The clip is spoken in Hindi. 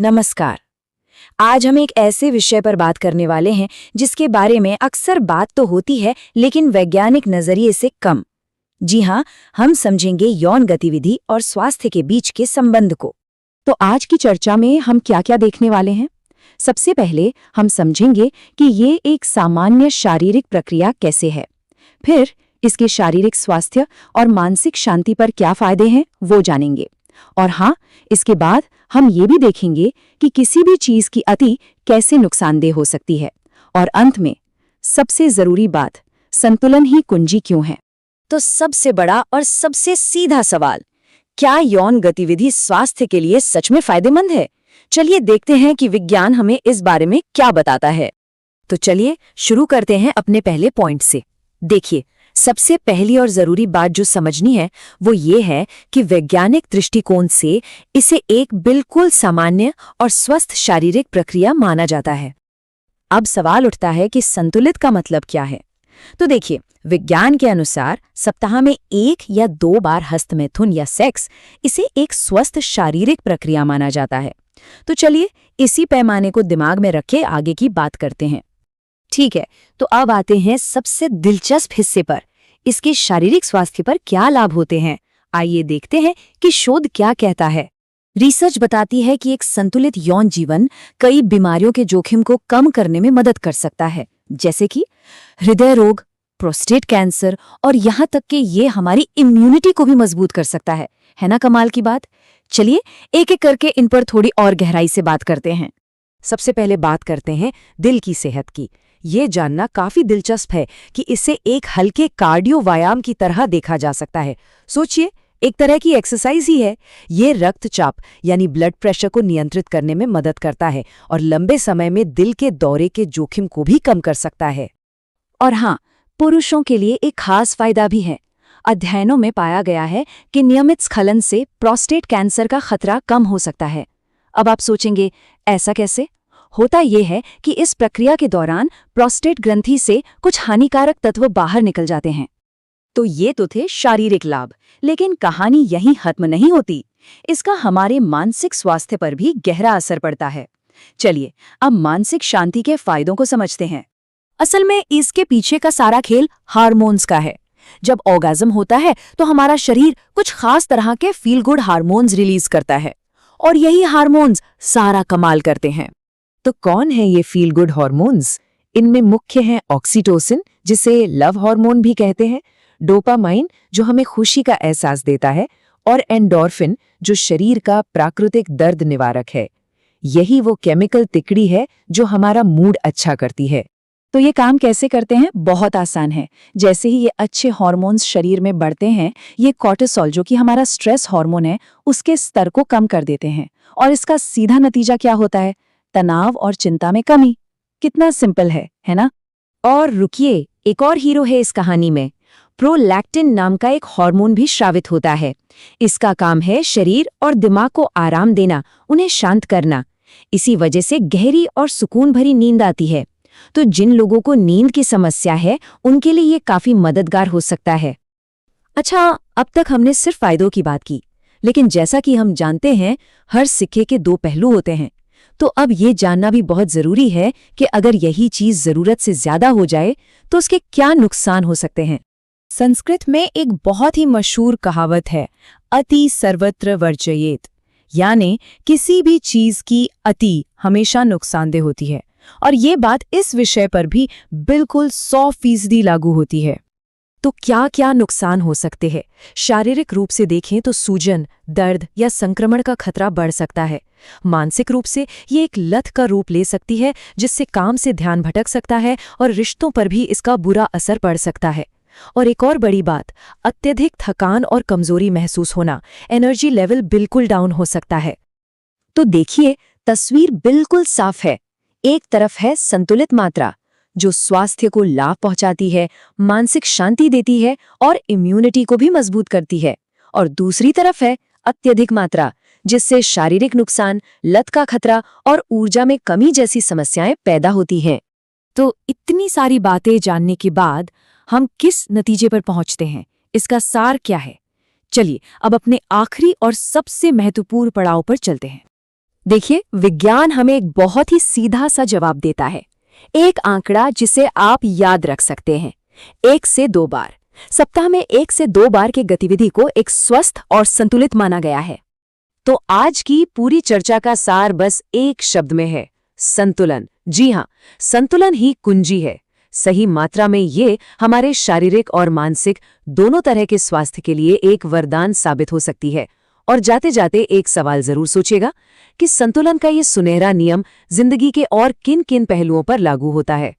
नमस्कार। आज हम एक ऐसे विषय पर बात करने वाले हैं जिसके बारे में अक्सर बात तो होती है लेकिन वैज्ञानिक नजरिए से कम। जी हाँ, हम समझेंगे यौन गतिविधि और स्वास्थ्य के बीच के संबंध को। तो आज की चर्चा में हम क्या-क्या देखने वाले हैं? सबसे पहले हम समझेंगे कि ये एक सामान्य शारीरिक प्रक्रिया कैसे है। फिर इसके शारीरिक स्वास्थ्य और मानसिक शांति पर क्या फायदे हैं, वो जानेंगे। और हाँ, इसके बाद हम ये भी देखेंगे कि किसी भी चीज की अति कैसे नुकसानदेह हो सकती है। और अंत में सबसे जरूरी बात, संतुलन ही कुंजी क्यों है। तो सबसे बड़ा और सबसे सीधा सवाल, क्या यौन गतिविधि स्वास्थ्य के लिए सच में फायदेमंद है? चलिए देखते हैं कि विज्ञान हमें इस बारे में क्या बताता है। तो चलिए शुरू करते हैं अपने पहले पॉइंट से। देखिए, सबसे पहली और जरूरी बात जो समझनी है वो ये है कि वैज्ञानिक दृष्टिकोण से इसे एक बिल्कुल सामान्य और स्वस्थ शारीरिक प्रक्रिया माना जाता है। अब सवाल उठता है कि संतुलित का मतलब क्या है। तो देखिए, विज्ञान के अनुसार सप्ताह में 1 या 2 बार हस्तमैथुन या सेक्स इसे एक स्वस्थ शारीरिक प्रक्रिया माना जाता है। तो चलिए इसी पैमाने को दिमाग में रखे आगे की बात करते हैं। ठीक है, तो अब आते हैं सबसे दिलचस्प हिस्से पर, इसके शारीरिक स्वास्थ्य पर क्या लाभ होते हैं। आइए देखते हैं कि शोध क्या कहता है। रिसर्च बताती है कि एक संतुलित यौन जीवन कई बीमारियों के जोखिम को कम करने में मदद कर सकता है, जैसे कि हृदय रोग, प्रोस्टेट कैंसर और यहाँ तक कि ये हमारी इम्यूनिटी को भी मजबूत कर सकता है ना कमाल की बात। चलिए एक एक करके इन पर थोड़ी और गहराई से बात करते हैं। सबसे पहले बात करते हैं दिल की सेहत की। ये जानना काफी दिलचस्प है कि इसे एक हल्के कार्डियो व्यायाम की तरह देखा जा सकता है। सोचिए, एक तरह की एक्सरसाइज ही है। ये रक्तचाप यानी ब्लड प्रेशर को नियंत्रित करने में मदद करता है और लंबे समय में दिल के दौरे के जोखिम को भी कम कर सकता है। और हाँ, पुरुषों के लिए एक खास फायदा भी है। अध्ययनों में पाया गया है कि नियमित स्खलन से प्रोस्टेट कैंसर का खतरा कम हो सकता है। अब आप सोचेंगे, ऐसा कैसे? होता यह है कि इस प्रक्रिया के दौरान प्रोस्टेट ग्रंथि से कुछ हानिकारक तत्व बाहर निकल जाते हैं। तो ये तो थे शारीरिक लाभ, लेकिन कहानी यहीं खत्म नहीं होती। इसका हमारे मानसिक स्वास्थ्य पर भी गहरा असर पड़ता है। चलिए अब मानसिक शांति के फायदों को समझते हैं। असल में इसके पीछे का सारा खेल हार्मोन्स का है। जब ऑर्गेज्म होता है तो हमारा शरीर कुछ खास तरह के फील गुड हार्मोन्स रिलीज करता है और यही हार्मोन्स सारा कमाल करते हैं। तो कौन है ये फील गुड हार्मोन्स? इनमें मुख्य हैं ऑक्सीटोसिन, जिसे लव हार्मोन भी कहते हैं, डोपामाइन जो हमें खुशी का एहसास देता है, और एंडोर्फिन जो शरीर का प्राकृतिक दर्द निवारक है। यही वो केमिकल तिकड़ी है जो हमारा मूड अच्छा करती है। तो ये काम कैसे करते हैं? बहुत आसान है। जैसे ही ये अच्छे हार्मोन्स शरीर में बढ़ते हैं, ये कॉर्टिसोल जो कि हमारा स्ट्रेस हार्मोन है, उसके स्तर को कम कर देते हैं। और इसका सीधा नतीजा क्या होता है? तनाव और चिंता में कमी। कितना सिंपल है ना? और रुकिए, एक और हीरो है इस कहानी में। प्रोलैक्टिन नाम का एक हार्मोन भी स्रावित होता है। इसका काम है शरीर और दिमाग को आराम देना, उन्हें शांत करना। इसी वजह से गहरी और सुकून भरी नींद आती है। तो जिन लोगों को नींद की समस्या है, उनके लिए ये काफी मददगार हो सकता है। अच्छा, अब तक हमने सिर्फ फायदों की बात की, लेकिन जैसा कि हम जानते हैं, हर सिक्के के 2 पहलू होते हैं। तो अब ये जानना भी बहुत जरूरी है कि अगर यही चीज जरूरत से ज्यादा हो जाए तो उसके क्या नुकसान हो सकते हैं। संस्कृत में एक बहुत ही मशहूर कहावत है, अति सर्वत्र वर्जयेत, यानी किसी भी चीज की अति हमेशा नुकसानदेह होती है। और ये बात इस विषय पर भी बिल्कुल 100% लागू होती है। तो क्या क्या नुकसान हो सकते हैं? शारीरिक रूप से देखें तो सूजन, दर्द या संक्रमण का खतरा बढ़ सकता है। मानसिक रूप से ये एक लत का रूप ले सकती है, जिससे काम से ध्यान भटक सकता है और रिश्तों पर भी इसका बुरा असर पड़ सकता है। और एक और बड़ी बात, अत्यधिक थकान और कमजोरी महसूस होना, एनर्जी लेवल बिल्कुल डाउन हो सकता है। तो देखिए, तस्वीर बिल्कुल साफ है। एक तरफ है संतुलित मात्रा जो स्वास्थ्य को लाभ पहुंचाती है, मानसिक शांति देती है और इम्यूनिटी को भी मजबूत करती है, और दूसरी तरफ है अत्यधिक मात्रा जिससे शारीरिक नुकसान, लत का खतरा और ऊर्जा में कमी जैसी समस्याएं पैदा होती हैं। तो इतनी सारी बातें जानने के बाद हम किस नतीजे पर पहुंचते हैं? इसका सार क्या है? चलिए अब अपने आखिरी और सबसे महत्वपूर्ण पड़ाव पर चलते हैं। देखिए, विज्ञान हमें एक बहुत ही सीधा सा जवाब देता है। एक आंकड़ा जिसे आप याद रख सकते हैं, 1 से 2 बार। सप्ताह में 1 से 2 बार की गतिविधि को एक स्वस्थ और संतुलित माना गया है। तो आज की पूरी चर्चा का सार बस एक शब्द में है, संतुलन। जी हाँ, संतुलन ही कुंजी है। सही मात्रा में ये हमारे शारीरिक और मानसिक दोनों तरह के स्वास्थ्य के लिए एक वरदान साबित हो सकती है। और जाते जाते एक सवाल जरूर सोचेगा कि संतुलन का ये सुनहरा नियम जिंदगी के और किन किन पहलुओं पर लागू होता है।